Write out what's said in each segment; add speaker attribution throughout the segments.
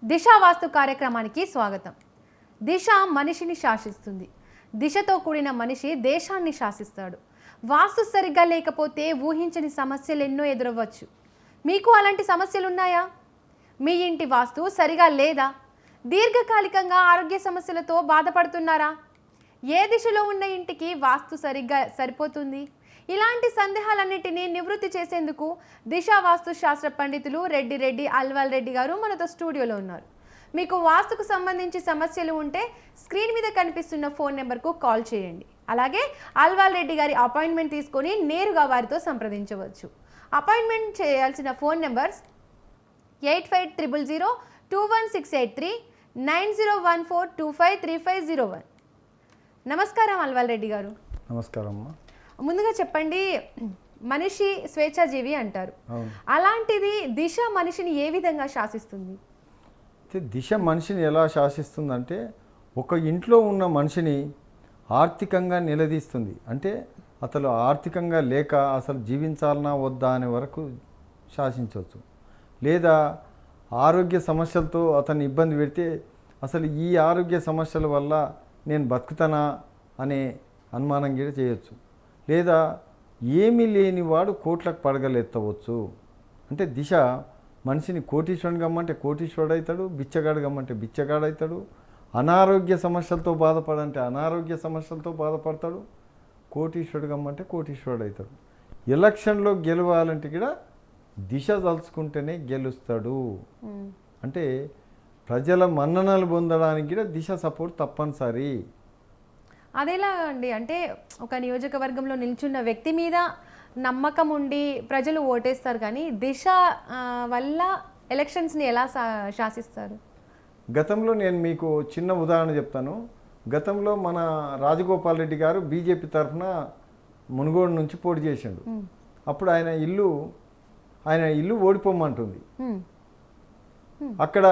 Speaker 1: దిశ వాస్తు కార్యక్రమానికి స్వాగతం. దిశ మనిషిని శాసిస్తుంది. దిశతో కూడిన మనిషి దేశాన్ని శాసిస్తాడు. వాస్తు సరిగ్గా లేకపోతే ఊహించని సమస్యలు ఎన్నో ఎదురవ్వచ్చు. మీకు అలాంటి సమస్యలు ఉన్నాయా? మీ ఇంటి వాస్తు సరిగా లేదా? దీర్ఘకాలికంగా ఆరోగ్య సమస్యలతో బాధపడుతున్నారా? ఏ దిశలో ఉన్న ఇంటికి వాస్తు సరిగ్గా సరిపోతుంది? ఇలాంటి సందేహాలన్నింటినీ నివృత్తి చేసేందుకు దిశ వాస్తు శాస్త్ర పండితులు రెడ్డి అల్వాల్ రెడ్డి గారు మనతో స్టూడియోలో ఉన్నారు. మీకు వాస్తుకు సంబంధించి సమస్యలు ఉంటే స్క్రీన్ మీద కనిపిస్తున్న ఫోన్ నెంబర్కు కాల్ చేయండి. అలాగే అల్వాల్ రెడ్డి గారి అపాయింట్మెంట్ తీసుకొని నేరుగా వారితో సంప్రదించవచ్చు. అపాయింట్మెంట్ చేయాల్సిన ఫోన్ నెంబర్స్ 8500021683 9014253501. నమస్కారం అల్వాల్ రెడ్డి గారు.
Speaker 2: నమస్కారం అమ్మా.
Speaker 1: ముందుగా చెప్పండి, మనిషి స్వేచ్ఛాజీవి అంటారు. అలాంటిది దిశ మనిషిని ఏ విధంగా శాసిస్తుంది?
Speaker 2: దిశ మనిషిని ఎలా శాసిస్తుందంటే ఒక ఇంట్లో ఉన్న మనిషిని ఆర్థికంగా నిలదీస్తుంది. అంటే అసలు ఆర్థికంగా లేక అసలు జీవించాలన్నా వద్దా అనే వరకు శాసించవచ్చు. లేదా ఆరోగ్య సమస్యలతో అతన్ని ఇబ్బంది పెడితే అసలు ఈ ఆరోగ్య సమస్యల వల్ల నేను బతుకుతానా అనే అనుమానం కూడా చేయొచ్చు. లేదా ఏమీ లేనివాడు కోట్లకు పడగలెత్తవచ్చు. అంటే దిశ మనిషిని కోటీశ్వరుని గమ్మంటే కోటీశ్వరుడు అవుతాడు, బిచ్చగాడు గమ్మంటే బిచ్చగాడు అవుతాడు, అనారోగ్య సమస్యలతో బాధపడంటే అనారోగ్య సమస్యలతో బాధపడతాడు, కోటీశ్వరుడు గమ్మంటే కోటీశ్వరుడు అవుతాడు. ఎలక్షన్లో గెలవాలంటే కూడా దిశ తలుచుకుంటేనే గెలుస్తాడు. అంటే ప్రజల మన్ననలు పొందడానికి కూడా దిశ సపోర్ట్ తప్పనిసరి.
Speaker 1: అదేలా అండి? అంటే ఒక నియోజకవర్గంలో నిల్చున్న వ్యక్తి మీద నమ్మకం ఉండి ప్రజలు ఓటేస్తారు, కానీ దిశ వల్ల ఎలక్షన్స్ని ఎలా శాసిస్తారు?
Speaker 2: గతంలో నేను మీకు చిన్న ఉదాహరణ చెప్తాను. గతంలో మన రాజగోపాల్ రెడ్డి గారు బీజేపీ తరఫున మునుగోడు నుంచి పోటీ చేసిండు. అప్పుడు ఆయన ఇల్లు ఓడిపోమంటుంది. అక్కడ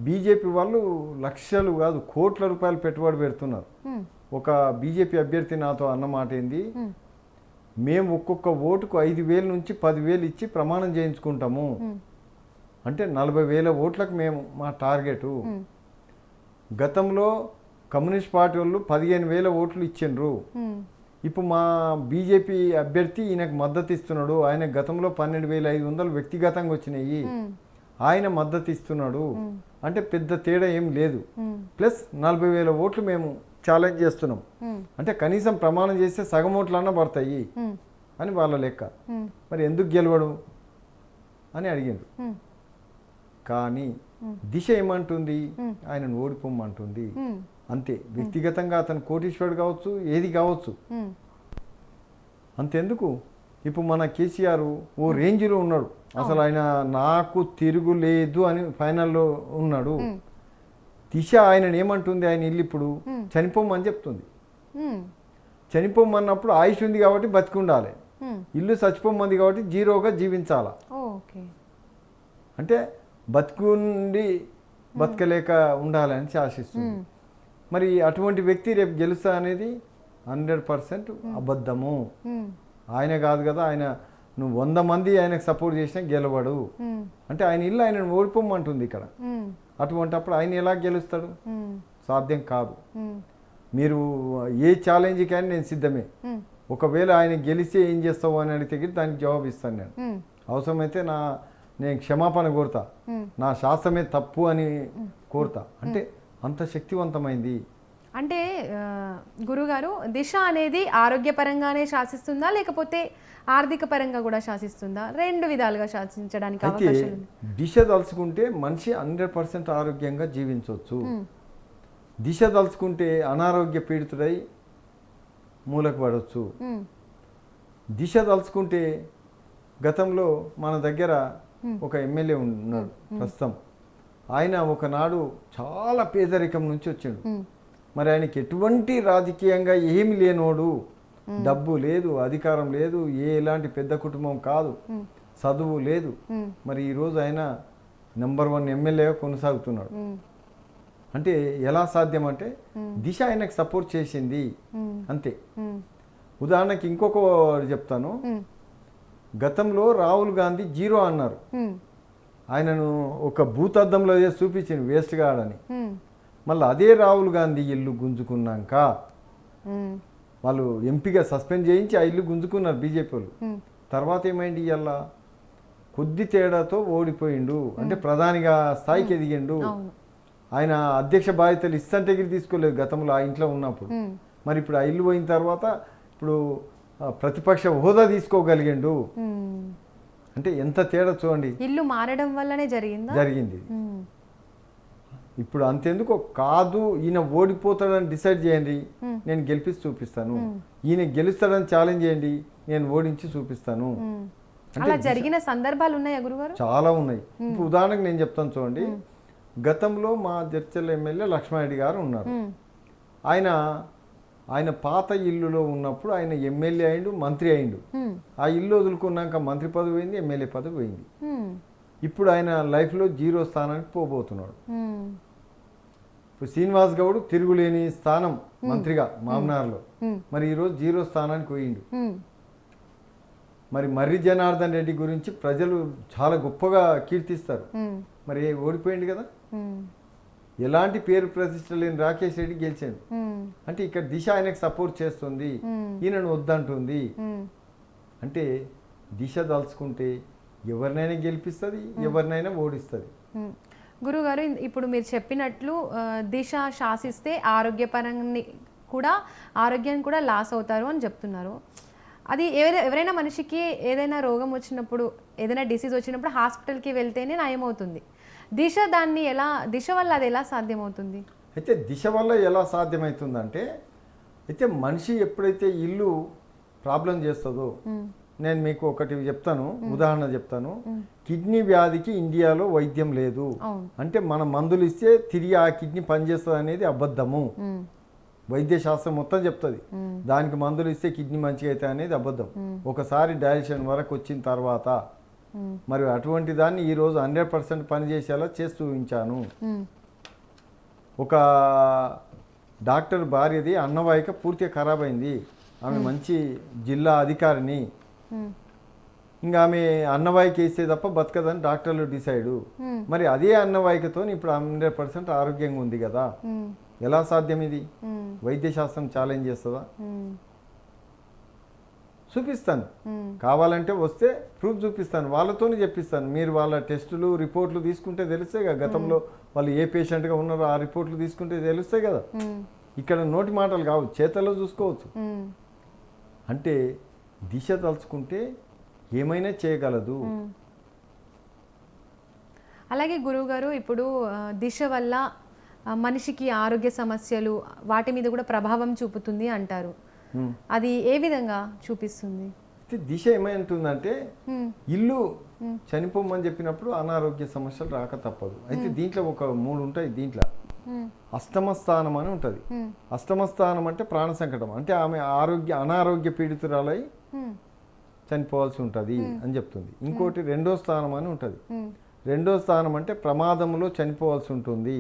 Speaker 2: బీజేపీ వాళ్ళు లక్షలు కాదు కోట్ల రూపాయలు పెట్టుబడి పెడుతున్నారు. ఒక బీజేపీ అభ్యర్థి నాతో అన్నమాట ఏంది, మేము ఒక్కొక్క ఓటుకు 5,000 నుంచి 10,000 ఇచ్చి ప్రమాణం చేయించుకుంటాము. అంటే 40,000 ఓట్లకు మేము మా టార్గెటు. గతంలో కమ్యూనిస్ట్ పార్టీ వాళ్ళు 15,000 ఓట్లు ఇచ్చిండ్రు. ఇప్పుడు మా బీజేపీ అభ్యర్థి ఈయనకు మద్దతు ఇస్తున్నాడు. ఆయన గతంలో 12,500 వ్యక్తిగతంగా వచ్చినాయి, ఆయన మద్దతు ఇస్తున్నాడు. అంటే పెద్ద తేడా ఏం లేదు. ప్లస్ 40,000 ఓట్లు మేము ఛాలెంజ్ చేస్తున్నాం. అంటే కనీసం ప్రమాణం చేస్తే సగం ఓట్లన్నా పడతాయి అని వాళ్ళ లెక్క. మరి ఎందుకు గెలవడు అని అడిగిండు. కానీ దిశ ఏమంటుంది, ఆయనను ఓడిపోమంటుంది. అంతే. వ్యక్తిగతంగా అతను కోటీశ్వరుడు కావచ్చు, ఏది కావచ్చు. అంతెందుకు, ఇప్పుడు మన కేసీఆర్ ఓ రేంజ్లో ఉన్నాడు. అసలు ఆయన నాకు తిరుగులేదు అని ఫైనల్లో ఉన్నాడు. దిశ ఆయన ఏమంటుంది, ఆయన ఇల్లు ఇప్పుడు చనిపోమని చెప్తుంది. చనిపోమన్నప్పుడు ఆయుష్ ఉంది కాబట్టి బతికి ఉండాలి, ఇల్లు చచ్చిపోమంది కాబట్టి జీరోగా జీవించాలా. అంటే బతుకుండి బతకలేక ఉండాలని శాసిస్తుంది. మరి అటువంటి వ్యక్తి రేపు గెలుస్తా అనేది 100% అబద్ధము. ఆయన కాదు కదా, ఆయన నువ్వు 100 మంది ఆయనకు సపోర్ట్ చేసినా గెలవడు. అంటే ఆయన ఇల్లు ఆయనను ఓడిపోమంటుంది ఇక్కడ. అటువంటిప్పుడు ఆయన ఎలా గెలుస్తాడు? సాధ్యం కాదు. మీరు ఏ ఛాలెంజ్ కానీ నేను సిద్ధమే. ఒకవేళ ఆయన గెలిస్తే ఏం చేస్తావు అని అడిగితే దానికి జవాబు ఇస్తాను నేను. అవసరమైతే నేను క్షమాపణ కోరుతా, నా శాస్త్రమే తప్పు అని కోరుతా. అంటే అంత శక్తివంతమైంది.
Speaker 1: అంటే గురుగారు, దిశ అనేది ఆరోగ్యపరంగానే శాసిస్తుందా లేకపోతే ఆర్థిక పరంగా కూడా శాసిస్తుందా? 2 విధాలుగా శాసించడానికి అవకాశం ఉంది.
Speaker 2: దిశ తలుచుకుంటే మనిషి 100% ఆరోగ్యంగా జీవించవచ్చు. దిశ తలుచుకుంటే అనారోగ్య పీడితుడై మూలకు పడవచ్చు. దిశ తలుచుకుంటే గతంలో మన దగ్గర ఒక ఎమ్మెల్యే ఉన్నాడు ప్రస్తుతం. ఆయన ఒకనాడు చాలా పేదరికం నుంచి వచ్చిండు. మరి ఆయనకి ఎటువంటి రాజకీయంగా ఏమి లేనోడు, డబ్బు లేదు, అధికారం లేదు, ఎలాంటి పెద్ద కుటుంబం కాదు, చదువు లేదు. మరి ఈరోజు ఆయన నెంబర్ 1 ఎమ్మెల్యేగా కొనసాగుతున్నాడు. అంటే ఎలా సాధ్యం అంటే దిశ ఆయనకు సపోర్ట్ చేసింది అంతే. ఉదాహరణకి ఇంకొక చెప్తాను. గతంలో రాహుల్ గాంధీ జీరో అన్నారు. ఆయనను ఒక భూతద్దంలో చేసి చూపించింది వేస్ట్ గాడని.
Speaker 1: ఉమ్,
Speaker 2: మళ్ళీ అదే రాహుల్ గాంధీ ఇల్లు గుంజుకున్నాక
Speaker 1: ఉమ్,
Speaker 2: వాళ్ళు ఎంపీగా సస్పెండ్ చేయించి ఆ ఇల్లు గుంజుకున్నారు బీజేపీ వాళ్ళు.
Speaker 1: ఉమ్,
Speaker 2: తర్వాత ఏమైంది, ఇవాళ కొద్ది తేడాతో ఓడిపోయిండు, అంటే ప్రధానిగా స్థాయికి ఎదిగిండు.
Speaker 1: అవును.
Speaker 2: ఆయన అధ్యక్ష బాధ్యతలు ఇస్తంటగిరి తీసుకోలేదు గతంలో ఆ ఇంట్లో ఉన్నప్పుడు.
Speaker 1: ఉమ్,
Speaker 2: మరి ఇప్పుడు ఆ ఇల్లు పోయిన తర్వాత ఇప్పుడు ప్రతిపక్ష హోదా తీసుకోగలిగిండు.
Speaker 1: ఉమ్.
Speaker 2: అంటే ఎంత తేడా చూడండి
Speaker 1: ఇల్లు మారడం వల్లనే జరిగిందా?
Speaker 2: జరిగింది.
Speaker 1: ఉమ్,
Speaker 2: ఇప్పుడు అంతెందుకు కాదు, ఈయన ఓడిపోతాడని డిసైడ్ చేయండి,
Speaker 1: Hmm.
Speaker 2: నేను గెలిపించి చూపిస్తాను. ఈయన గెలుస్తాడని ఛాలెంజ్ చేయండి, నేను ఓడించి చూపిస్తాను.
Speaker 1: ఉమ్.
Speaker 2: అంటే
Speaker 1: అలా జరిగిన సందర్భాలు ఉన్నాయా గురుగారు?
Speaker 2: చాలా ఉన్నాయి. ఇప్పుడు ఉదాహరణకు నేను చెప్తాను చూడండి. గతంలో మా జడ్చర్ల ఎమ్మెల్యే లక్ష్మారెడ్డి గారు ఉన్నారు.
Speaker 1: ఉమ్,
Speaker 2: ఆయన పాత ఇల్లులో ఉన్నప్పుడు ఆయన ఎమ్మెల్యే అయిండు, మంత్రి అయిండు.
Speaker 1: ఉమ్,
Speaker 2: ఆ ఇల్లు వదులుకున్నాక మంత్రి పదవి పోయింది, ఎమ్మెల్యే పదవి పోయింది.
Speaker 1: ఉమ్,
Speaker 2: ఇప్పుడు ఆయన లైఫ్లో 0 స్థానానికి పోబోతున్నాడు.
Speaker 1: ఉమ్,
Speaker 2: ఇప్పుడు శ్రీనివాస్ గౌడ్ తిరుగులేని స్థానం మంత్రిగా మామనార్లో,
Speaker 1: ఉమ్,
Speaker 2: మరి ఈరోజు 0 స్థానానికి పోయిండు.
Speaker 1: ఉమ్,
Speaker 2: మరి మర్రి జనార్దన్ రెడ్డి గురించి ప్రజలు చాలా గొప్పగా కీర్తిస్తారు.
Speaker 1: ఉమ్,
Speaker 2: మరి ఓడిపోయింది కదా.
Speaker 1: ఉమ్,
Speaker 2: ఎలాంటి పేరు ప్రతిష్ట లేని రాకేష్ రెడ్డి గెలిచాడు.
Speaker 1: ఉమ్,
Speaker 2: అంటే ఇక్కడ దిశ ఆయనకు సపోర్ట్ చేస్తుంది,
Speaker 1: ఉమ్,
Speaker 2: ఈయనను వద్దంటుంది.
Speaker 1: ఉమ్.
Speaker 2: అంటే దిశ దలుచుకుంటే ఎవరినైనా గెలిపిస్తుంది, ఎవరినైనా ఓడిస్తుంది.
Speaker 1: గురుగారు, ఇప్పుడు మీరు చెప్పినట్లు దిశ శాసిస్తే ఆరోగ్యపరంగా కూడా ఆరోగ్యాన్ని కూడా లాస్ అవుతారు అని చెప్తున్నారు. అది ఎవరైనా మనిషికి ఏదైనా రోగం వచ్చినప్పుడు, ఏదైనా డిసీజ్ వచ్చినప్పుడు హాస్పిటల్కి వెళ్తేనే నయమవుతుంది. దిశ వల్ల అది ఎలా సాధ్యమవుతుంది?
Speaker 2: అయితే దిశ వల్ల ఎలా సాధ్యమవుతుందంటే, అయితే మనిషి ఎప్పుడైతే ఇల్లు ప్రాబ్లం చేస్తుందో, నేను మీకు ఒకటి చెప్తాను, ఉదాహరణ చెప్తాను. కిడ్నీ వ్యాధికి ఇండియాలో వైద్యం లేదు. అంటే మన మందులు ఇస్తే తిరిగి ఆ కిడ్నీ పనిచేస్తుంది అనేది అబద్ధము. వైద్య శాస్త్రం మొత్తం చెప్తుంది దానికి మందులు ఇస్తే కిడ్నీ మంచిగా అవుతాయి అనేది అబద్ధం. ఒకసారి డయాలిసిస్ వరకు వచ్చిన తర్వాత మరి అటువంటి దాన్ని ఈరోజు 100% పనిచేసేలా చేసి చూపించాను. ఒక డాక్టర్ భార్యది అన్నవాహిక పూర్తిగా ఖరాబ్ అయింది. ఆమె మంచి జిల్లా అధికారిని, ఇంకా ఆమె అన్నవాహిక వేస్తే తప్ప బతకదని డాక్టర్లు డిసైడు. మరి అదే అన్నవాహికతో ఇప్పుడు 100% ఆరోగ్యంగా ఉంది కదా. ఎలా సాధ్యం ఇది? వైద్య శాస్త్రం ఛాలెంజ్ చేస్తుందా? చూపిస్తాను, కావాలంటే వస్తే ప్రూఫ్ చూపిస్తాను, వాళ్ళతోనే చెప్పిస్తాను. మీరు వాళ్ళ టెస్టులు రిపోర్ట్లు తీసుకుంటే తెలుస్తాయి కదా, గతంలో వాళ్ళు ఏ పేషెంట్గా ఉన్నారో ఆ రిపోర్ట్లు తీసుకుంటే తెలుస్తాయి కదా. ఇక్కడ నోటి మాటలు కావు, చేతల్లో చూసుకోవచ్చు. అంటే దిశ తలుచుకుంటే ఏమైనా చేయగలదు.
Speaker 1: అలాగే గురువుగారు, ఇప్పుడు దిశ వల్ల మనిషికి ఆరోగ్య సమస్యలు వాటి మీద కూడా ప్రభావం చూపుతుంది అంటారు. అది ఏ విధంగా చూపిస్తుంది?
Speaker 2: దిశ ఏమైంటుందంటే, ఇల్లు చనిపోమని చెప్పినప్పుడు అనారోగ్య సమస్యలు రాక తప్పదు. అయితే దీంట్లో ఒక 3 ఉంటాయి. దీంట్లో అష్టమ స్థానం అని ఉంటుంది. అష్టమ స్థానం అంటే ప్రాణ సంకటం, అంటే ఆమె అనారోగ్య పీడితురాలై చనిపోవాల్సి ఉంటుంది అని చెప్తుంది. ఇంకోటి 2వ స్థానం అని ఉంటుంది. 2వ స్థానం అంటే ప్రమాదంలో చనిపోవాల్సి ఉంటుంది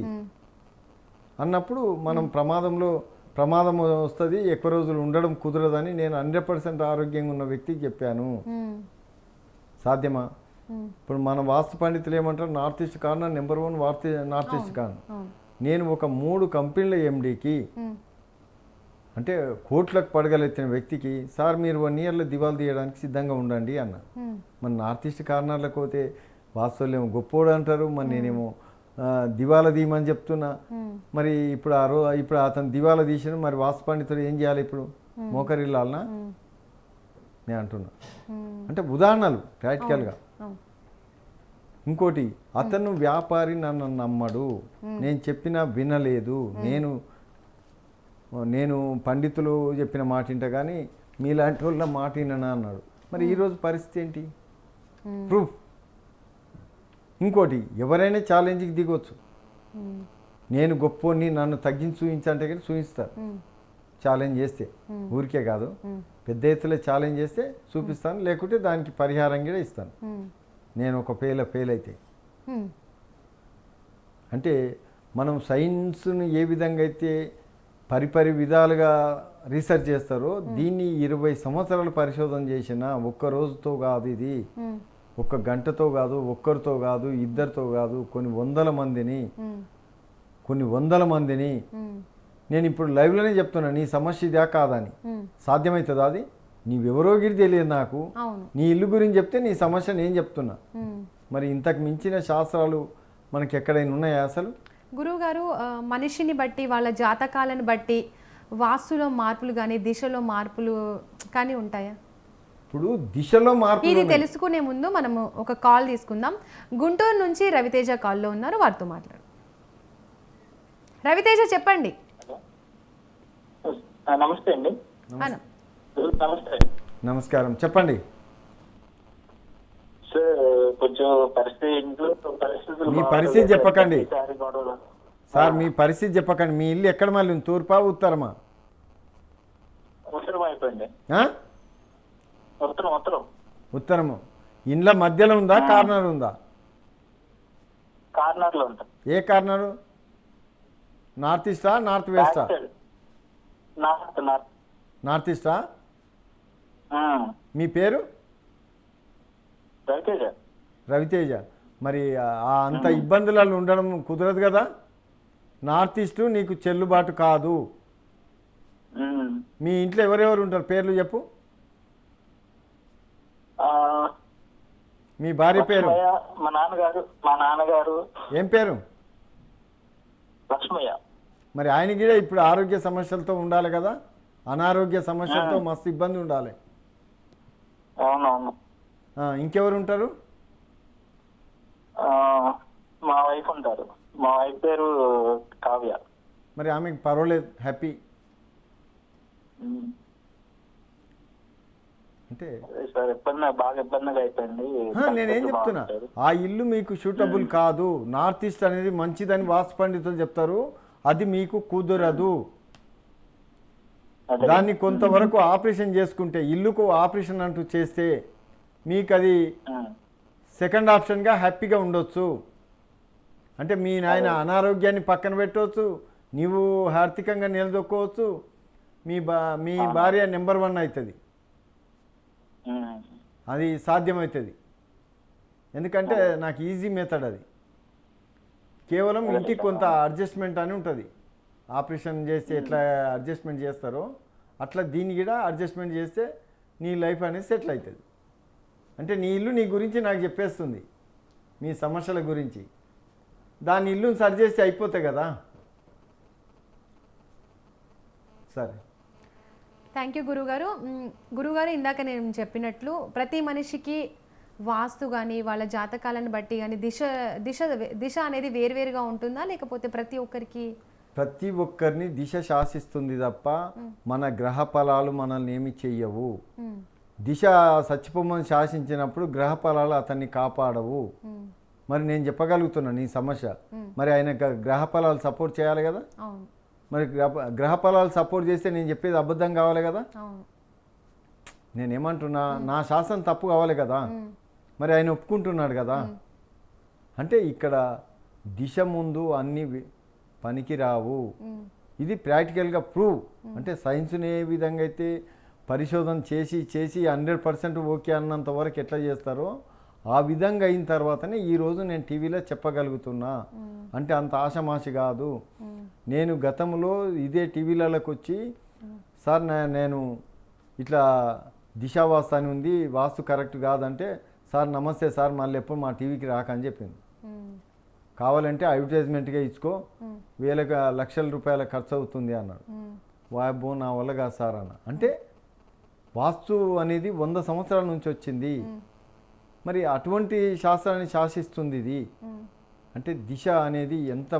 Speaker 2: అన్నప్పుడు మనం ప్రమాదం వస్తుంది, ఎక్కువ రోజులు ఉండడం కుదరదని నేను 100% ఆరోగ్యంగా ఉన్న వ్యక్తికి చెప్పాను. సాధ్యమా? ఇప్పుడు మన వాస్తు పండితులు ఏమంటారు, north east corner number 1 north east corner. నేను ఒక 3 కంపెనీల ఎండీకి, అంటే కోట్లకు పడగలెత్తిన వ్యక్తికి, సార్ మీరు 1 ఇయర్లో దివాలా తీయడానికి సిద్ధంగా ఉండండి అన్న. మన నార్త్ ఈస్ట్ కార్నర్లకు పోతే వాస్తువులు ఏమో గొప్పోడు అంటారు, మరి నేనేమో దివాలా తీయమని చెప్తున్నా. మరి ఇప్పుడు అతను దివాలా తీసిన, మరి వాస్తు పండితుడు ఏం చేయాలి? ఇప్పుడు మోకరిల్లాలనా నేను అంటున్నా. అంటే ఉదాహరణలు ప్రాక్టికల్గా. ఇంకోటి, అతను వ్యాపారి నన్ను నమ్మడు, నేను చెప్పినా వినలేదు, నేను పండితులు చెప్పిన మాట వింట కానీ మీలాంటి వాళ్ళ మాట విననా అన్నాడు. మరి ఈరోజు పరిస్థితి ఏంటి? ప్రూఫ్. ఇంకోటి, ఎవరైనా ఛాలెంజ్కి దిగొచ్చు. నేను గొప్పోని, నన్ను తగ్గించి చూపించంటే కానీ చూపిస్తారు. ఛాలెంజ్ చేస్తే, ఊరికే కాదు, పెద్ద ఎత్తులో ఛాలెంజ్ చేస్తే చూపిస్తాను, లేకుంటే దానికి పరిహారం కూడా ఇస్తాను. నేను ఒక ఫెయిల్ అయితే. అంటే మనం సైన్స్ను ఏ విధంగా అయితే పరిపరి విధాలుగా రీసెర్చ్ చేస్తారో, దీన్ని 20 సంవత్సరాలు పరిశోధన చేసిన ఒక్క రోజుతో కాదు. ఇది ఒక గంటతో కాదు, ఒక్కరితో కాదు, ఇద్దరితో కాదు, కొన్ని వందల మందిని నేను ఇప్పుడు లైవ్లోనే చెప్తున్నా నీ సమస్య ఇదా కాదని. సాధ్యమవుతుందా అది? నీవెవరో గిరి తెలియదు నాకు. నీ ఇల్లు గురించి చెప్తే నీ సమస్య నేను చెప్తున్నా. మరి ఇంతకు మించిన శాస్త్రాలు మనకి ఎక్కడైనా ఉన్నాయా అసలు?
Speaker 1: గురువుగారు, మనిషిని బట్టి వాళ్ళ జాతకాలను బట్టి వాస్తులో మార్పులు కానీ దిశలో మార్పులు కానీ ఉంటాయా?
Speaker 2: ఇప్పుడు దిశలో మార్పు
Speaker 1: ఇది తెలుసుకునే ముందు మనము ఒక కాల్ తీసుకుందాం. గుంటూరు నుంచి రవితేజ కాల్లో ఉన్నారు, వారితో మాట్లాడు. రవితేజ చెప్పండి.
Speaker 3: నమస్తే అండి. నమస్తే.
Speaker 2: నమస్కారం, చెప్పండి
Speaker 3: సార్, కొంచెం పరిస్థితి ఇంట్లో పరిస్థితులు
Speaker 2: మీ పరిస్థితి చెప్పకండి
Speaker 3: గొడవలు.
Speaker 2: సార్. మీ పరిస్థితి చెప్పకండి. మీ ఇల్లు ఎక్కడ మళ్ళీ తూర్పా ఉత్తరమా?
Speaker 3: ఉత్తరం అయిపోయింది.
Speaker 2: ఆ?
Speaker 3: ఉత్తరం
Speaker 2: ఉత్తరము. ఇండ్ల మధ్యలో ఉందా, కార్నర్ ఉందా?
Speaker 3: కార్నర్ లో ఉంటాం.
Speaker 2: ఏ కార్నరు? నార్త్ ఈస్టా, నార్త్ వెస్టా? నార్త్ ఈస్టా. మీ పేరు?
Speaker 3: రవితేజ.
Speaker 2: రవితేజ. మరి అంత ఇబ్బందులలో ఉండడం కుదరదు కదా. నార్త్ ఈస్ట్ నీకు చెల్లుబాటు కాదు. మీ ఇంట్లో ఎవరెవరు ఉంటారు? పేర్లు చెప్పు. మీ భార్య పేరు?
Speaker 3: మా నాన్నగారు.
Speaker 2: ఏం పేరు?
Speaker 3: లక్ష్మయ్య.
Speaker 2: మరి ఆయన కూడా ఇప్పుడు ఆరోగ్య సమస్యలతో ఉండాలి కదా. అనారోగ్య సమస్యలతో మస్తు ఇబ్బంది ఉండాలి.
Speaker 3: అవునవును.
Speaker 2: ఇంకెవరు ఉంటారు?
Speaker 3: మా వైఫ్ ఉంటారు. మా వైఫ్ పేరు కావ్య.
Speaker 2: మరి ఆమెకు పర్వాలేదు, హ్యాపీ అంటే.
Speaker 3: సార్, బాగా ఇబ్బందిగా అయిపోయింది.
Speaker 2: నేనేం చెప్తున్నా, ఆ ఇల్లు మీకు సూటబుల్ కాదు. నార్త్ ఈస్ట్ అనేది మంచిదని వాస్తు పండితులు చెప్తారు. అది మీకు కుదరదు. దాన్ని కొంతవరకు ఆపరేషన్ చేసుకుంటే, ఇల్లుకు ఆపరేషన్ అంటూ చేస్తే మీకు అది సెకండ్ ఆప్షన్గా హ్యాపీగా ఉండొచ్చు. అంటే మీ నాయన అనారోగ్యాన్ని పక్కన పెట్టవచ్చు, నీవు ఆర్థికంగా నిలదొక్కోవచ్చు, మీ భార్య నెంబర్ 1 అవుతుంది. అది సాధ్యమవుతుంది. ఎందుకంటే నాకు ఈజీ మెథడ్ అది. కేవలం ఇంటికి కొంత అడ్జస్ట్మెంట్ అని ఉంటుంది. ఆపరేషన్ చేస్తే ఎట్లా అడ్జస్ట్మెంట్ చేస్తారో అట్లా దీన్ని కూడా అడ్జస్ట్మెంట్ చేస్తే నీ లైఫ్ అనేది సెటిల్ అవుతుంది. అంటే నీ ఇల్లు నీ గురించి నాకు చెప్పేస్తుంది, మీ సమస్యల గురించి. దాని ఇల్లుని సరి చేస్తే అయిపోతాయి కదా. సరే,
Speaker 1: థ్యాంక్ యూ గురుగారు. గురుగారు, ఇందాక నేను చెప్పినట్లు ప్రతి మనిషికి వాస్తు కానీ వాళ్ళ జాతకాలను బట్టి కానీ దిశ అనేది వేరువేరుగా ఉంటుందా, లేకపోతే ప్రతి ఒక్కరిని
Speaker 2: దిశ శాసిస్తుంది తప్ప మన గ్రహ ఫలాలు మనల్ని ఏమి చెయ్యవు. దిశ చచ్చిపోమని శాసించినప్పుడు గ్రహ ఫలాలు అతన్ని కాపాడవు. మరి నేను చెప్పగలుగుతున్నా నీ సమస్య. మరి ఆయన గ్రహ ఫలాలు సపోర్ట్ చేయాలి కదా. మరి గ్రహ ఫలాలు సపోర్ట్ చేస్తే నేను చెప్పేది అబద్ధం కావాలి కదా. నేనేమంటున్నా, నా శాసనం తప్పు కావాలి కదా. మరి ఆయన ఒప్పుకుంటున్నాడు కదా. అంటే ఇక్కడ దిశ ముందు అన్ని పనికి రావు. ఇది ప్రాక్టికల్గా ప్రూవ్. అంటే సైన్స్ని ఏ విధంగా అయితే పరిశోధన చేసి 100% ఓకే అన్నంత వరకు ఎట్లా చేస్తారో ఆ విధంగా అయిన తర్వాతనే ఈరోజు నేను టీవీలో చెప్పగలుగుతున్నా. అంటే అంత ఆషమాషి కాదు. నేను గతంలో ఇదే టీవీలలోకి వచ్చి, సార్ నేను ఇట్లా దిశావాస్తు అని ఉంది, వాస్తు కరెక్ట్ కాదంటే, సార్ నమస్తే సార్, మళ్ళీ ఎప్పుడు మా టీవీకి రాకని చెప్పింది. కావాలంటే అడ్వర్టైజ్మెంట్గా ఇచ్చుకో, లక్షల రూపాయల ఖర్చు అవుతుంది అన్నాడు. వాయబ్బో నా వల్ల కాదు సార్ అన్న. అంటే వాస్తు అనేది 100 సంవత్సరాల నుంచి వచ్చింది. మరి అటువంటి శాస్త్రాన్ని శాసిస్తుంది ఇది. అంటే దిశ అనేది ఎంత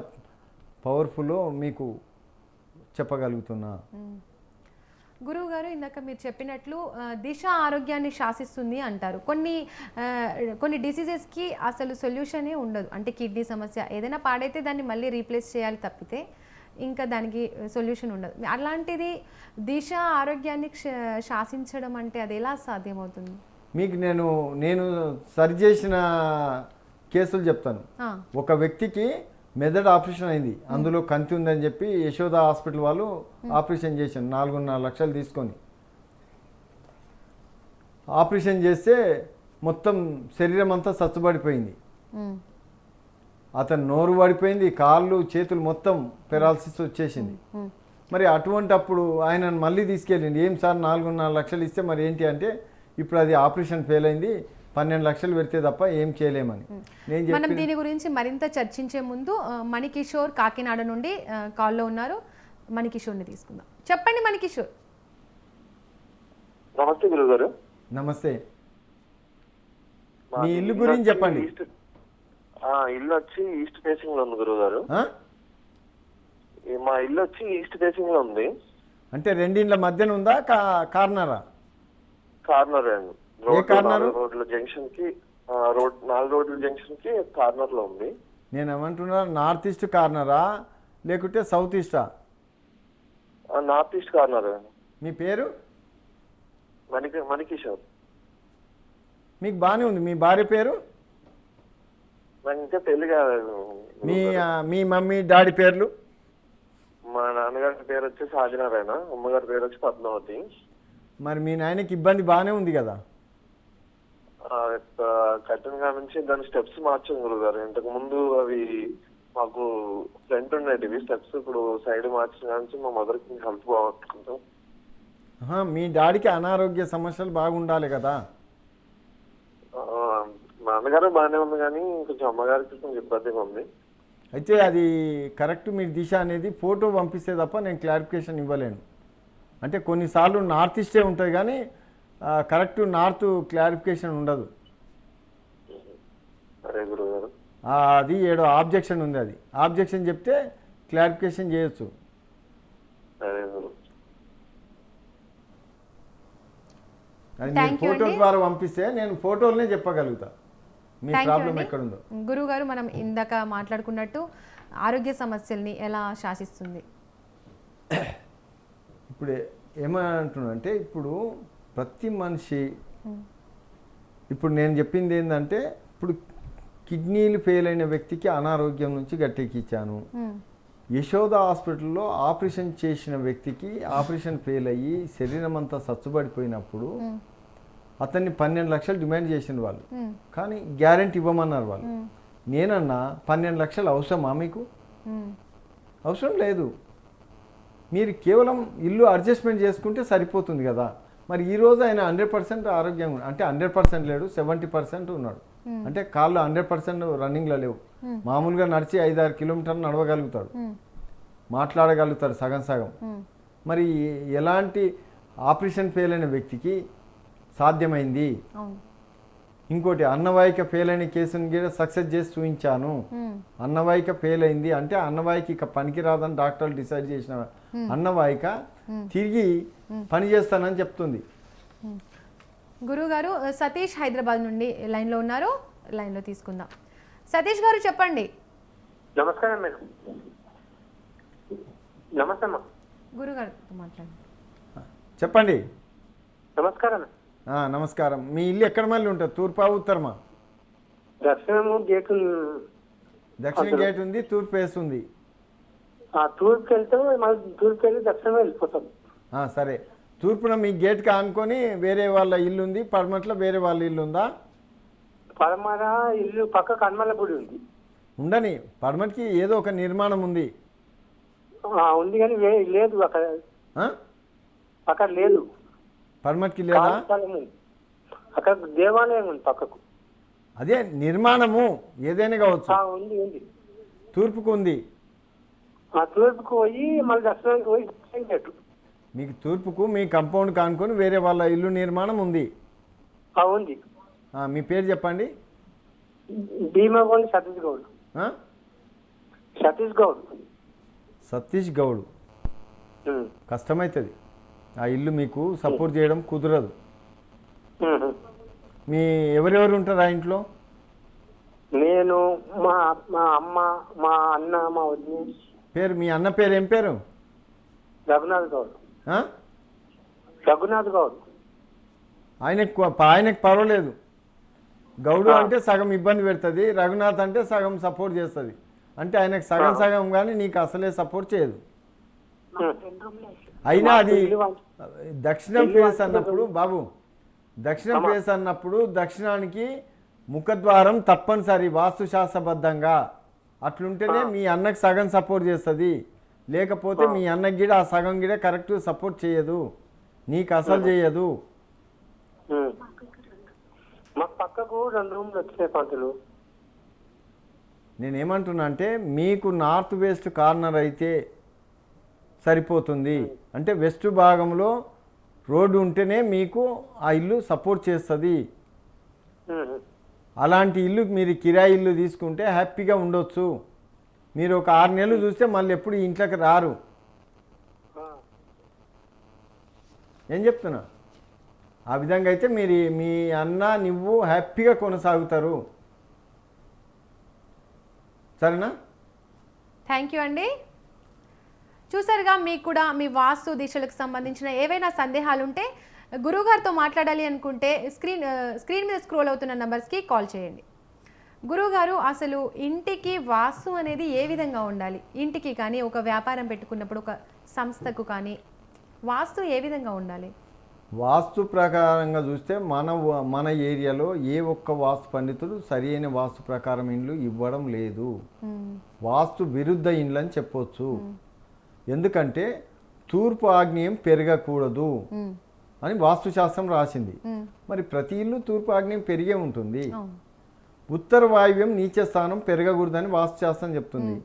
Speaker 2: పవర్ఫుల్లో మీకు చెప్పగలుగుతున్నా.
Speaker 1: గురువు గారు, ఇందాక మీరు చెప్పినట్లు దిశ ఆరోగ్యాన్ని శాసిస్తుంది అంటారు. కొన్ని డిసీజెస్కి అసలు సొల్యూషనే ఉండదు. అంటే కిడ్నీ సమస్య ఏదైనా పాడైతే దాన్ని మళ్ళీ రీప్లేస్ చేయాలి తప్పితే ఇంకా దానికి సొల్యూషన్ ఉండదు. అలాంటిది దిశ ఆరోగ్యాన్ని శాసించడం అంటే అది ఎలా సాధ్యమవుతుంది?
Speaker 2: మీకు నేను సరి చేసిన కేసులు చెప్తాను. ఒక వ్యక్తికి మెదడు ఆపరేషన్ అయింది, అందులో కంతి ఉందని చెప్పి యశోద హాస్పిటల్ వాళ్ళు ఆపరేషన్ చేశాను 4.5 లక్షలు తీసుకొని. ఆపరేషన్ చేస్తే మొత్తం శరీరం అంతా సచ్చుబడిపోయింది.
Speaker 1: ఉమ్,
Speaker 2: అతను నోరు పడిపోయింది, కాళ్ళు చేతులు మొత్తం పెరాలసిస్ వచ్చేసింది.
Speaker 1: ఉమ్,
Speaker 2: మరి అటువంటి అప్పుడు ఆయనను మళ్ళీ తీసుకెళ్ళింది. ఏం సార్ 4.5 లక్షలు ఇస్తే మరి ఏంటి అంటే ఇప్పుడు అది ఆపరేషన్ ఫెయిల్ అయింది, 12 లక్షలు పెడితే తప్ప ఏం చేయలేమని నేను
Speaker 1: మనం
Speaker 2: చెప్పి.
Speaker 1: దీని గురించి మరింత చర్చించే ముందు మణికిషోర్ కాకినాడ నుండి కాల్లో ఉన్నారు. మణికిషోర్ని తీసుకుందాం. చెప్పండి మణికిషోర్.
Speaker 3: నమస్తే గురువు గారు.
Speaker 2: నమస్తే, మీ ఇల్లు గురించి చెప్పండి.
Speaker 3: ఇల్లు వచ్చి ఈస్ట్ ఫేసింగ్ లో ఉంది గురువు గారు.
Speaker 2: ఆ?
Speaker 3: మా ఇల్లు వచ్చి ఈస్ట్ ఫేసింగ్ లో ఉంది.
Speaker 2: అంటే రెండిండ్ల మధ్యన ఉందా కార్నరా?
Speaker 3: కార్నర్
Speaker 2: ఏ కార్నర్?
Speaker 3: రోడ్ల జంక్షన్ కి 4 రోడ్ల జంక్షన్ కి కార్నర్ లో ఉంది.
Speaker 2: నేను ఏమంటున్నా, నార్త్ ఈస్ట్ కార్నరా లేకుంటే సౌత్ ఈస్టా?
Speaker 3: North east corner.
Speaker 2: మీ పేరు?
Speaker 3: మణికిషోర్.
Speaker 2: మీకు బాగానే ఉంది. మీ భార్య పేరు?
Speaker 3: నాకు ఇంకా పెళ్లి కాలేదు.
Speaker 2: మీ మమ్మీ డాడీ పేర్లు?
Speaker 3: మా నాన్నగారి పేరు వచ్చి సాజనారాయణ, అమ్మగారి పేరు వచ్చి పద్మావతి.
Speaker 2: మరి మీ నాయనకి ఇబ్బంది బాగానే ఉంది కదా?
Speaker 3: కఠినంగా నుంచి దాని స్టెప్స్ మార్చాం గురువు గారు. ఇంతకు ముందు అవి మాకు ఫ్రంట్ ఉండేటివి స్టెప్స్, ఇప్పుడు సైడ్ మార్చిన నుంచి మా మదర్కి హెల్త్ బాగుంటుంటాం.
Speaker 2: మీ డాడీకి అనారోగ్య సమస్యలు బాగుండాలి కదా?
Speaker 3: మా నాన్నగారు బాగానే ఉంది కానీ కొంచెం అమ్మగారికి కొంచెం ఇబ్బందిగా ఉంది.
Speaker 2: అయితే అది కరెక్ట్. మీరు దిశ అనేది ఫోటో పంపిస్తే తప్ప నేను క్లారిఫికేషన్ ఇవ్వలేను. అంటే కొన్నిసార్లు నార్త్ ఈస్టే ఉంటుంది కానీ కరెక్ట్ నార్త్ క్లారిఫికేషన్ ఉండదు.
Speaker 3: సరే గురువు గారు.
Speaker 2: అది ఏడో ఆబ్జెక్షన్ ఉంది, అది ఆబ్జెక్షన్ చెప్తే క్లారిఫికేషన్ చేయొచ్చు.
Speaker 3: సరే గురు.
Speaker 2: అది మీరు ఫోటో ద్వారా పంపిస్తే నేను ఫోటోలనే చెప్పగలుగుతా మీ ప్రాబ్లం ఎక్కడుందో.
Speaker 1: గురువు గారు, మనం ఇందాక మాట్లాడుకున్నట్టు ఆరోగ్య సమస్యల్ని ఎలా శాసిస్తుంది?
Speaker 2: ఇప్పుడు ఏమంటున్నా అంటే, ఇప్పుడు ప్రతి మనిషి, ఇప్పుడు నేను చెప్పింది ఏంటంటే, ఇప్పుడు కిడ్నీలు ఫెయిల్ అయిన వ్యక్తికి అనారోగ్యం నుంచి గట్టెక్కించాను. యశోద హాస్పిటల్లో ఆపరేషన్ చేసిన వ్యక్తికి ఆపరేషన్ ఫెయిల్ అయ్యి శరీరం అంతా సచ్చుబడిపోయినప్పుడు అతన్ని 12 లక్షలు డిమాండ్ చేసిన వాళ్ళు, కానీ గ్యారెంటీ ఇవ్వమన్నారు వాళ్ళు. నేనన్నా 12 లక్షలు అవసరమా మీకు? అవసరం లేదు. మీరు కేవలం ఇల్లు అడ్జస్ట్మెంట్ చేసుకుంటే సరిపోతుంది కదా. మరి ఈరోజు ఆయన 100% ఆరోగ్యంగా ఉన్నాడు. అంటే 100% లేడు, 70% ఉన్నాడు. అంటే కాళ్ళు 100% రన్నింగ్లో లేవు. మామూలుగా నడిచి 5-6 కిలోమీటర్లు నడవగలుగుతాడు, మాట్లాడగలుగుతాడు సగం సగం. మరి ఎలాంటి ఆపరేషన్ ఫెయిల్ అయిన వ్యక్తికి సాధ్యమైంది? ఇంకోటి, అన్నవాహిక ఫెయిల్ అయిన కేసుని కూడా సక్సెస్ చేసి చూపించాను. అన్నవాహిక ఫెయిల్ అయింది అంటే అన్నవాహిక ఇక పనికి రాదని డాక్టర్లు డిసైడ్ చేసిన అన్నవాహిక తిరిగి పని చేస్తానని చెప్తుంది.
Speaker 1: గురువు గారు, సతీష్ హైదరాబాద్ నుండి లైన్లో ఉన్నారు. లైన్లో తీసుకుందాం. సతీష్ గారు చెప్పండి.
Speaker 3: నమస్కారం మేడం. నమస్తే అమ్మా.
Speaker 1: గురువు గారితో మాట్లాడండి.
Speaker 2: చెప్పండి.
Speaker 3: నమస్కారం.
Speaker 2: నమస్కారం. మీ ఇల్లు ఎక్కడ మళ్ళీ ఉంటుంది? తూర్పా ఉత్తరమా?
Speaker 3: దక్షిణము గేట్.
Speaker 2: దక్షిణ గేట్ ఉంది, తూర్పు ఫేస్ ఉంది.
Speaker 3: తూర్పుకి వెళ్తే మళ్ళీ తూర్పుకి వెళ్ళి దక్షిణం వెళ్ళిపోతాం.
Speaker 2: సరే, తూర్పున మీ గేట్కి ఆనుకొని వేరే వాళ్ళ ఇల్లు ఉంది, పడమట్లో వేరే వాళ్ళ ఇల్లు ఉందా?
Speaker 3: పడమర ఇల్లు పక్క కన్మల గుడి ఉంది.
Speaker 2: ఉండని, పడమటికి ఏదో ఒక నిర్మాణం ఉంది.
Speaker 3: ఉంది కానీ లేదు అక్కడ. అక్కడ లేదు.
Speaker 2: పడమటికి లేదా?
Speaker 3: అక్కడ దేవాలయం ఉంది పక్కకు.
Speaker 2: అదే నిర్మాణము ఏదైనా కావచ్చు.
Speaker 3: ఉంది ఉంది.
Speaker 2: తూర్పుకు ఉంది.
Speaker 3: తూర్పుకు పోయి మళ్ళీ దక్షిణానికి పోయి
Speaker 2: మీకు తూర్పుకు మీ కంపౌండ్ కానుకొని వేరే వాళ్ళ ఇల్లు నిర్మాణం ఉంది.
Speaker 3: ఉంది.
Speaker 2: మీ పేరు చెప్పండి.
Speaker 3: భీమగౌడ్ సతీష్ గౌడ్. సతీష్ గౌడ్.
Speaker 2: సతీష్ గౌడ్. కష్టమవుతుంది ఆ ఇల్లు మీకు సపోర్ట్ చేయడం కుదరదు. మీ ఎవరెవరు ఉంటారు ఆ ఇంట్లో?
Speaker 3: నేను, మా అమ్మ, మా అన్న, మా వదిన.
Speaker 2: పేరు మీ అన్న పేరు ఏం పేరు?
Speaker 3: రఘునాథ్ గౌడ్. రఘునాథ్ గౌడ్.
Speaker 2: ఆయనకు పర్వాలేదు. గౌడు అంటే సగం ఇబ్బంది పెడుతుంది, రఘునాథ్ అంటే సగం సపోర్ట్ చేస్తుంది. అంటే ఆయనకు సగం సగం కానీ నీకు అసలే సపోర్ట్ చేయదు. అయినా అది దక్షిణం ఫేస్ అన్నప్పుడు బాబు, దక్షిణం ఫేస్ అన్నప్పుడు దక్షిణానికి ముఖద్వారం తప్పనిసరి వాస్తుశాస్త్రబద్ధంగా. అట్లుంటేనే మీ అన్నకి సగం సపోర్ట్ చేస్తుంది. లేకపోతే మీ అన్నకి గిడ ఆ సగం గిడ కరెక్ట్ సపోర్ట్ చేయదు, నీకు అసలు చేయదు.
Speaker 3: మా పక్కకు 2 రూమ్లు వచ్చినాయి పంతులు.
Speaker 2: నేనేమంటున్నా అంటే మీకు నార్త్ వెస్ట్ కార్నర్ అయితే సరిపోతుంది. అంటే వెస్ట్ భాగంలో రోడ్డు ఉంటేనే మీకు ఆ ఇల్లు సపోర్ట్ చేస్తుంది. అలాంటి ఇల్లు మీరు కిరాయి ఇల్లు తీసుకుంటే హ్యాపీగా ఉండొచ్చు. మీరు ఒక 6 నెలలు చూస్తే మళ్ళీ ఎప్పుడు ఇంట్లోకి రారు. ఏం చెప్తున్నా? ఆ విధంగా అయితే మీరు మీ అన్న నువ్వు హ్యాపీగా కొనసాగుతారు. సరేనా?
Speaker 1: థ్యాంక్ యూ అండి. చూసారుగా, మీకు కూడా మీ వాస్తు దిశలకు సంబంధించిన ఏవైనా సందేహాలు ఉంటే గురువుగారితో మాట్లాడాలి అనుకుంటే స్క్రీన్ మీద స్క్రోల్ అవుతున్న నెంబర్స్కి కాల్ చేయండి. గురువుగారు, అసలు ఇంటికి వాస్తు అనేది ఏ విధంగా ఉండాలి? ఇంటికి కానీ, ఒక వ్యాపారం పెట్టుకున్నప్పుడు, ఒక సంస్థకు కానీ వాస్తు ఏ విధంగా ఉండాలి?
Speaker 2: వాస్తు ప్రకారంగా చూస్తే మన ఏరియాలో ఏ ఒక్క వాస్తు పండితుడు సరి అయిన వాస్తు ప్రకారం ఇండ్లు ఇవ్వడం లేదు. వాస్తు విరుద్ధ ఇండ్లు అని చెప్పొచ్చు. ఎందుకంటే తూర్పు ఆగ్నేయం పెరగకూడదు అని వాస్తుశాస్త్రం రాసింది. మరి ప్రతి ఇల్లు తూర్పు ఆగ్నేయం పెరిగే ఉంటుంది. ఉత్తర వాయువ్యం నీచ స్థానం పెరగకూడదని వాస్తుశాస్త్రం చెప్తుంది.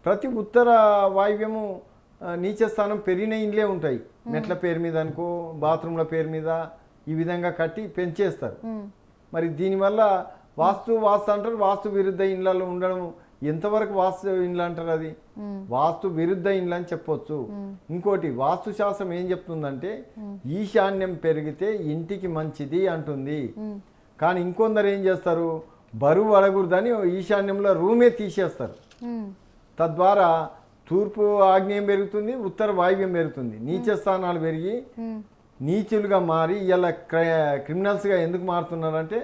Speaker 2: ప్రతి ఉత్తర వాయువ్యము నీచ స్థానం పెరిగిన ఇండ్లే ఉంటాయి. మెట్ల పేరు మీద అనుకో, బాత్రూమ్ల పేరు మీద ఈ విధంగా కట్టి పెంచేస్తారు. మరి దీనివల్ల వాస్తు అంటారు. వాస్తు విరుద్ధ ఇండ్లలో ఉండడం ఎంతవరకు వాస్తు ఇండ్లు అంటారు? అది వాస్తు విరుద్ధ ఇండ్లు అని చెప్పొచ్చు. ఇంకోటి వాస్తు శాస్త్రం ఏం చెప్తుందంటే ఈశాన్యం పెరిగితే ఇంటికి మంచిది అంటుంది. కానీ ఇంకొందరు ఏం చేస్తారు, బరువు అడగకూడదని ఈశాన్యంలో రూమే తీసేస్తారు. తద్వారా తూర్పు ఆగ్నేయం పెరుగుతుంది, ఉత్తర వాయువ్యం పెరుగుతుంది. నీచ స్థానాలు పెరిగి నీచులుగా మారి ఇలా క్రిమినల్స్గా ఎందుకు మారుతున్నారంటే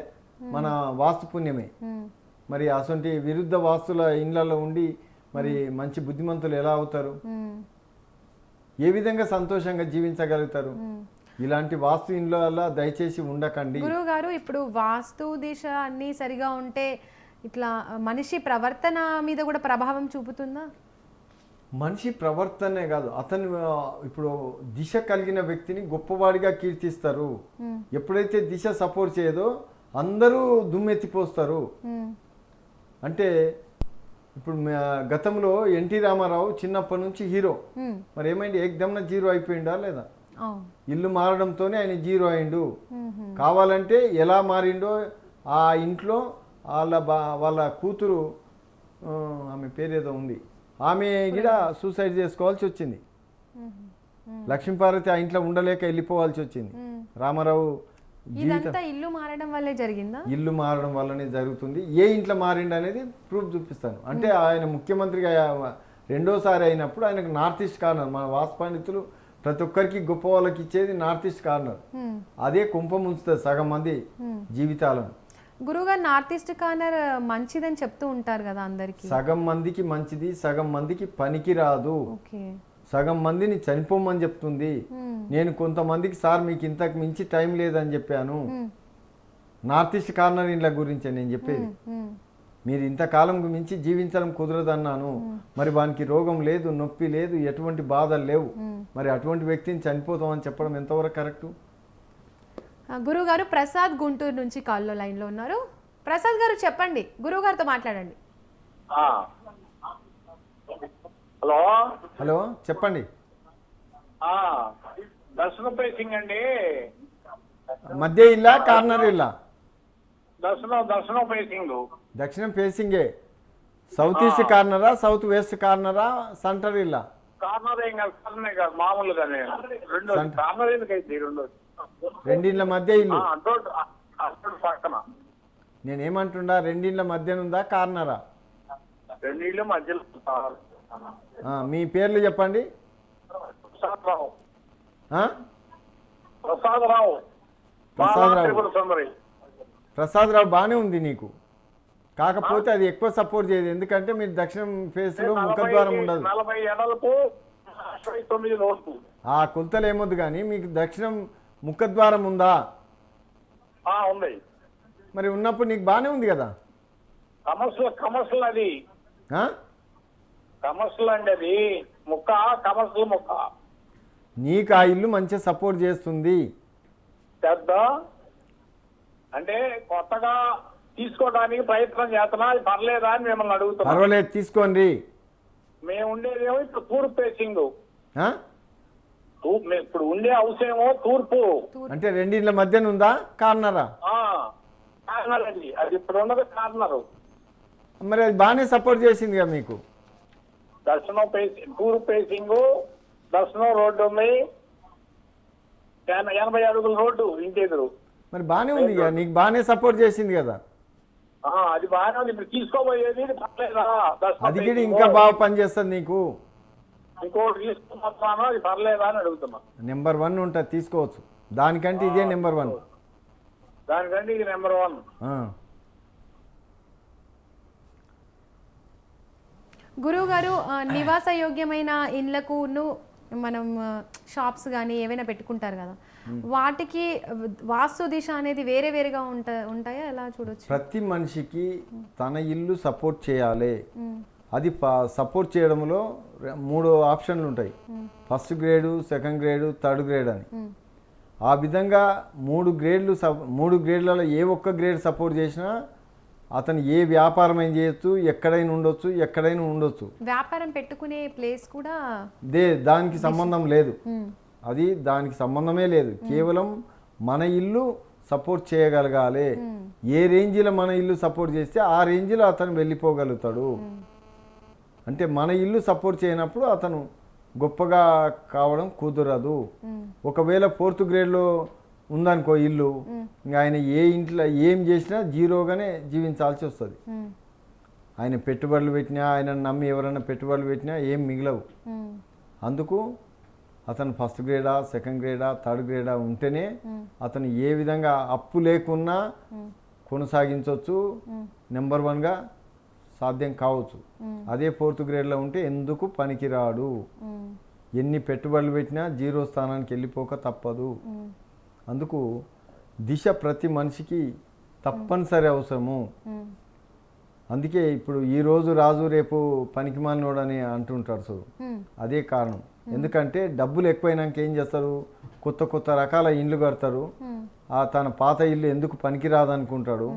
Speaker 2: మన వాస్తు పుణ్యమే. మరి అసొంటి విరుద్ధ వాస్తుల ఇండ్లలో ఉండి మరి మంచి బుద్ధిమంతులు ఎలా అవుతారు? ఏ విధంగా సంతోషంగా జీవించగలుగుతారు? ఇలాంటి వాస్తు ఇండ్ల దయచేసి ఉండకండి.
Speaker 1: గురువు గారు, ఇప్పుడు వాస్తు దిశ అన్నీ సరిగా ఉంటే ఇట్లా మనిషి ప్రవర్తన మీద కూడా ప్రభావం చూపుతుందా?
Speaker 2: మనిషి ప్రవర్తనే కాదు, అతను ఇప్పుడు దిశ కలిగిన వ్యక్తిని గొప్పవాడిగా కీర్తిస్తారు. ఎప్పుడైతే దిశ సపోర్ట్ చేయదో అందరూ దుమ్మెత్తిపోస్తారు. అంటే ఇప్పుడు గతంలో ఎన్టీ రామారావు చిన్నప్పటి నుంచి హీరో, మరి ఏమైంది? ఏకదమ్న జీరో అయిపోయిందా లేదా? ఇల్లు మారడంతోనే ఆయన జీరో అయిండు. కావాలంటే ఎలా మారిండో ఆ ఇంట్లో వాళ్ళ కూతురు, ఆమె పేరేదో ఉంది, ఆమె కూడా సూసైడ్ చేసుకోవాల్సి వచ్చింది. లక్ష్మీపార్వతి ఆ ఇంట్లో ఉండలేక వెళ్ళిపోవాల్సి వచ్చింది. రామారావు
Speaker 1: ఇదంతా ఇల్లు మారడం వల్లే జరిగిందా?
Speaker 2: ఇల్లు మారడం వల్లనే జరుగుతుంది. ఏ ఇంట్లో మారిండు అనేది ప్రూఫ్ చూపిస్తాను. అంటే ఆయన ముఖ్యమంత్రిగా రెండోసారి అయినప్పుడు ఆయనకు నార్త్ ఈస్ట్ కార్నర్, మన వాస్తు పండితులు ప్రతి ఒక్కరికి గొప్ప వాళ్ళకి ఇచ్చేది నార్త్ ఈస్ట్ కార్నర్. అదే కుంపం ఉంచుతుంది సగం మంది జీవితాలను.
Speaker 1: గురువుగారు, నార్త్ ఈస్ట్ కార్నర్ మంచిదని చెప్తూ ఉంటారు కదా అందరికి.
Speaker 2: సగం మందికి మంచిది, సగం మందికి పనికి రాదు. సగం మందిని చనిపోమని చెప్తుంది. నేను కొంతమందికి సార్ మీకు ఇంతకు మించి టైం లేదని చెప్పాను. నార్త్ ఈస్ట్ కార్నర్ ఇండ్ల గురించే నేను చెప్పేది. మీరు ఇంతకాలం మించి జీవించడం కుదరదన్నాను. మరి వానికి రోగం లేదు, నొప్పి లేదు, ఎటువంటి బాధలు లేవు. మరి అటువంటి వ్యక్తిని చనిపోతామని చెప్పడం ఎంతవరకు కరెక్టు?
Speaker 1: గురువుగారు, ప్రసాద్ గుంటూరు నుంచి కాల్లో లైన్లో ఉన్నారు. ప్రసాద్ గారు చెప్పండి, గురువుగారితో మాట్లాడండి.
Speaker 3: హలో
Speaker 2: హలో, చెప్పండి.
Speaker 3: దర్శనం ఫేసింగ్ అండి.
Speaker 2: మధ్య ఇల్లా కార్నర్ ఇల్లా?
Speaker 3: దర్శనం ఫేసింగ్.
Speaker 2: దక్షిణం ఫేసింగే. సౌత్ ఈస్ట్ కార్నరా, సౌత్ వెస్ట్ కార్నరా, సెంటర్ ఇల్లా?
Speaker 3: కార్నర్ ఏం కాదు, కార్నర్ కాదు, మామూలుగానే రెండు కార్నర్ ఎందుకైతే
Speaker 2: రెండిండ్ల మధ్య ఇల్లు.
Speaker 3: పక్కన
Speaker 2: నేనేమంటుండా, రెండిండ్ల మధ్యనుందా కార్నరా?
Speaker 3: రెండిండ్ల మధ్యలో.
Speaker 2: మీ పేర్లు చెప్పండి.
Speaker 3: ప్రసాదరావు.
Speaker 2: ప్రసాదరావు బాగానే ఉంది నీకు. కాకపోతే అది ఎక్కువ సపోర్ట్ చేయదు. ఎందుకంటే మీరు దక్షిణం ఫేస్ లో ముఖద్వారం ఉండదు. ఆ కొలతలు ఏమొద్దు కానీ మీకు దక్షిణం ముఖద్వారం ఉందా?
Speaker 4: ఉంది.
Speaker 2: మరి ఉన్నప్పుడు నీకు బాగానే ఉంది కదా.
Speaker 4: కమర్షియల్ అది
Speaker 2: ఆ?
Speaker 4: కమర్షియల్ అండి, అది ముక్క కమర్షియల్ ముక్క.
Speaker 2: నీకు ఆ ఇల్లు మంచిగా సపోర్ట్ చేస్తుంది.
Speaker 4: పెద్ద అంటే కొత్తగా తీసుకోవడానికి ప్రయత్నం చేస్తున్నా, అది పర్లేదా అని మిమ్మల్ని అడుగుతున్నా.
Speaker 2: పర్వాలేదు, తీసుకోండి.
Speaker 4: మేము ఉండేదేమో ఇప్పుడు తూర్పు ఫేసింగ్.
Speaker 2: ఆ?
Speaker 4: ఇప్పుడు ఉండే హౌస్ ఏమో తూర్పు.
Speaker 2: అంటే రెండింట్ల మధ్యన ఉందా కార్నరా?
Speaker 4: కార్నర్ అండి, అది ఇప్పుడు ఉన్నది కార్నర్.
Speaker 2: మరి అది బాగానే సపోర్ట్ చేసిందిగా మీకు.
Speaker 4: దర్శనం తూర్పు ఫేసింగ్, దర్శనం రోడ్డు ఉంది, 80 అడుగుల రోడ్డు ఇంటి ఎదురు.
Speaker 2: మరి బాగానే ఉంది ఇక, నీకు బాగానే సపోర్ట్ చేసింది కదా.
Speaker 4: అది బాగానే ఉంది. ఇప్పుడు తీసుకోబోయేది పర్లేదా?
Speaker 2: అది కూడా ఇంకా బాగా పనిచేస్తుంది నీకు.
Speaker 4: ఇంకోటి తీసుకున్నాను, అది పర్లేదా అని అడుగుతున్నా.
Speaker 2: నెంబర్ 1 ఉంటుంది, తీసుకోవచ్చు. దానికంటే ఇదే నెంబర్ 1.
Speaker 4: దానికంటే ఇది నెంబర్ 1.
Speaker 1: గురువు గారు, నివాస యోగ్యమైన ఇండ్లకును మనం షాప్స్ కానీ ఏవైనా పెట్టుకుంటారు కదా, వాటికి వాస్తు దిశ అనేది వేరే వేరేగా ఉంటాయా, ఎలా చూడొచ్చు?
Speaker 2: ప్రతి మనిషికి తన ఇల్లు సపోర్ట్ చేయాలి. అది సపోర్ట్ చేయడంలో 3 ఆప్షన్లు ఉంటాయి. First grade, second grade, third grade అని. ఆ విధంగా 3 గ్రేడ్లలో ఏ ఒక్క గ్రేడ్ సపోర్ట్ చేసినా అతను ఏ వ్యాపారం అయినా చేయొచ్చు, ఎక్కడైనా ఉండొచ్చు.
Speaker 1: వ్యాపారం పెట్టుకునే ప్లేస్ కూడా
Speaker 2: దానికి సంబంధం లేదు. అది దానికి సంబంధమే లేదు. కేవలం మన ఇల్లు సపోర్ట్ చేయగలగాలి. ఏ రేంజ్లో మన ఇల్లు సపోర్ట్ చేస్తే ఆ రేంజ్లో అతను వెళ్ళిపోగలుగుతాడు. అంటే మన ఇల్లు సపోర్ట్ చేయనప్పుడు అతను గొప్పగా కావడం కుదరదు. ఒకవేళ 4th గ్రేడ్లో ఉందనుకో ఇల్లు, ఇంకా ఆయన ఏ ఇంట్లో ఏం చేసినా జీరోగానే జీవించాల్సి వస్తుంది. ఆయన పెట్టుబడులు పెట్టినా, ఆయన నమ్మి ఎవరైనా పెట్టుబడులు పెట్టినా ఏం మిగలవు. అందుకు అతను ఫస్ట్ గ్రేడా, సెకండ్ గ్రేడా, థర్డ్ గ్రేడా ఉంటేనే అతను ఏ విధంగా అప్పు లేకున్నా కొనసాగించవచ్చు, నెంబర్ 1గా సాధ్యం కావచ్చు. అదే 4th గ్రేడ్లో ఉంటే ఎందుకు పనికిరాడు. ఎన్ని పెట్టుబడులు పెట్టినా జీరో స్థానానికి వెళ్ళిపోక తప్పదు. అందుకు దిశ ప్రతి మనిషికి తప్పనిసరి అవసరము. అందుకే ఇప్పుడు ఈరోజు రాజు రేపు పనికిమాలినోడని అంటుంటారు. సో అదే కారణం. ఎందుకంటే డబ్బులు ఎక్కువైనాక ఏం చేస్తారు, కొత్త రకాల ఇండ్లు కడతారు. తన పాత ఇల్లు ఎందుకు పనికిరాదు అనుకుంటాడు.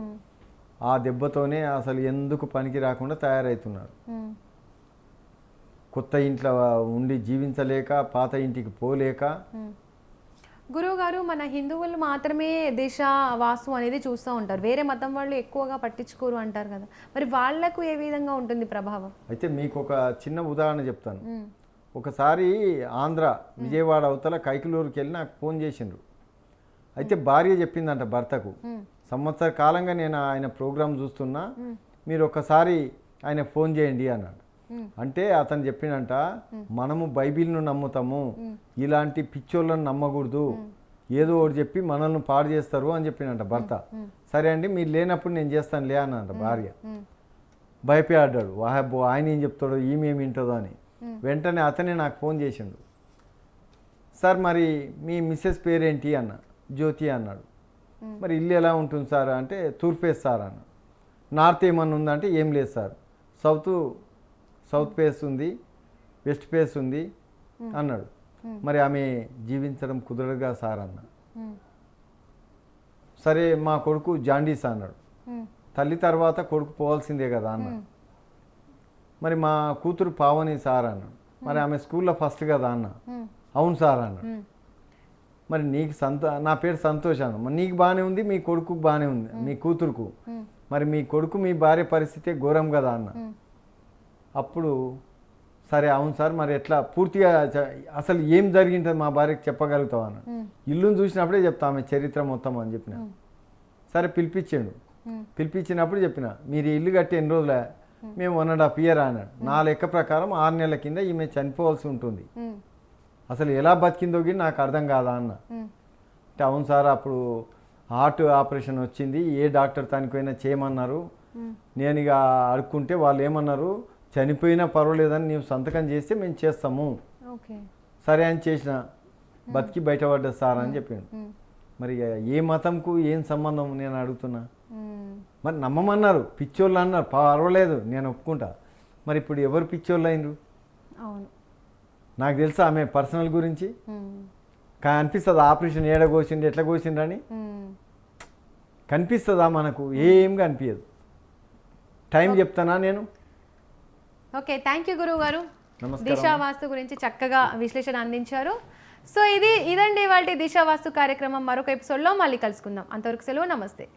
Speaker 2: ఆ దెబ్బతోనే అసలు ఎందుకు పనికి రాకుండా తయారవుతున్నారు. కొత్త ఇంట్లో ఉండి జీవించలేక, పాత ఇంటికి పోలేక.
Speaker 1: గురువు గారు, మన హిందువులు మాత్రమే దిశ వాస్తు అనేది చూస్తూ ఉంటారు, వేరే మతం వాళ్ళు ఎక్కువగా పట్టించుకోరు అంటారు కదా, మరి వాళ్లకు ఏ విధంగా ఉంటుంది ప్రభావం?
Speaker 2: అయితే మీకు ఒక చిన్న ఉదాహరణ చెప్తాను. ఒకసారి ఆంధ్ర విజయవాడ అవతల కైకలూరుకి వెళ్ళి నాకు ఫోన్ చేసిండ్రు. అయితే భార్య చెప్పిందంట భర్తకు, సంవత్సర కాలంగా నేను ఆయన ప్రోగ్రాం చూస్తున్నా, మీరు ఒకసారి ఆయన ఫోన్ చేయండి అన్నాడు. అంటే అతను చెప్పినంట, మనము బైబిల్ను నమ్ముతాము, ఇలాంటి పిచ్చోళ్ళను నమ్మకూడదు, ఏదో ఒకటి చెప్పి మనల్ని పాడు చేస్తారు అని చెప్పినంట భర్త. సరే అండి, మీరు లేనప్పుడు నేను చేస్తాను లే అన్నంట భార్య. భయపడ్డాడు, వాహబ్బో ఆయన ఏం చెప్తాడో ఈమె ఏమి వింటుందో అని. వెంటనే అతనే నాకు ఫోన్ చేసిండు. సార్ మరి మీ మిస్సెస్ పేరేంటి అన్న. జ్యోతి అన్నాడు. మరి ఇల్లు ఎలా ఉంటుంది సార్ అంటే తూర్పు ఫేస్ సార్ అన్న. నార్త్ ఏమన్నా ఉందంటే ఏం లేదు సార్, సౌత్ ఫేస్ ఉంది, వెస్ట్ ఫేస్ ఉంది అన్నాడు. మరి ఆమె జీవించడం కుదరదుగా సార్ అన్న. సరే మా కొడుకు జాండీస్ అన్నాడు. తల్లి తర్వాత కొడుకు పోవాల్సిందే కదా అన్న. మరి మా కూతురు పావని సార్ అన్నాడు. మరి ఆమె స్కూల్లో ఫస్ట్ కదా అన్న. అవును సార్ అన్నాడు. మరి నీకు నా పేరు సంతోష్ అన్న. మరి నీకు బాగానే ఉంది, మీ కొడుకు బాగానే ఉంది, మీ కూతురుకు. మరి మీ కొడుకు మీ భార్య పరిస్థితి ఘోరం కదా అన్న. అప్పుడు సరే అవును సార్, మరి ఎట్లా పూర్తిగా అసలు ఏం జరిగింటుంది మా భార్యకి చెప్పగలుగుతావు అన్న. ఇల్లుని చూసినప్పుడే చెప్తా ఆమె చరిత్ర మొత్తం అని చెప్పిన. సరే పిలిపించాడు. పిలిపించినప్పుడు చెప్పిన, మీరు ఇల్లు కట్టి ఎన్ని రోజులే? మేము 1.5 year అన్నాడు. నా లెక్క ప్రకారం 6 నెలల కింద ఈమె చనిపోవాల్సి ఉంటుంది. అసలు ఎలా బతికిందో కూడా నాకు అర్థం కాదా అన్న. అంటే అవును సార్, అప్పుడు హార్ట్ ఆపరేషన్ వచ్చింది, ఏ డాక్టర్ తనకైనా చేయమన్నారు. నేను ఇక అడుక్కుంటే వాళ్ళు ఏమన్నారు, చనిపోయినా పర్వాలేదని నీవు సంతకం చేస్తే మేము చేస్తాము. సరే అని చేసిన, బతికి బయటపడ్డా సార్ అని చెప్పాను. మరి ఏ మతంకు ఏం సంబంధం నేను అడుగుతున్నా.
Speaker 1: మ్మ్.
Speaker 2: మరి నమ్మమన్నారు, పిచ్చోళ్ళు అన్నారు, పర్వాలేదు నేను ఒప్పుకుంటా. మరి ఇప్పుడు ఎవరు పిచ్చోళ్ళు అయినరు?
Speaker 1: అవును.
Speaker 2: నాకు తెలుసా ఆమె పర్సనల్ గురించి.
Speaker 1: మ్మ్.
Speaker 2: అనిపిస్తుంది ఆపరేషన్ ఏడ కోసిండు ఎట్లా కోసిండ్రని
Speaker 1: మ్మ్.
Speaker 2: కనిపిస్తుందా? మనకు ఏం కనిపించదు. టైం చెప్తానా నేను?
Speaker 1: ఓకే, థ్యాంక్ యూ గురువు గారు.
Speaker 2: నమస్కారం.
Speaker 1: దిశా వాస్తు గురించి చక్కగా విశ్లేషణ అందించారు. సో ఇదండి ఇవాళ దిశా వాస్తు కార్యక్రమం. మరొక ఎపిసోడ్లో మళ్ళీ కలుసుకుందాం. అంతవరకు సెలవు, నమస్తే.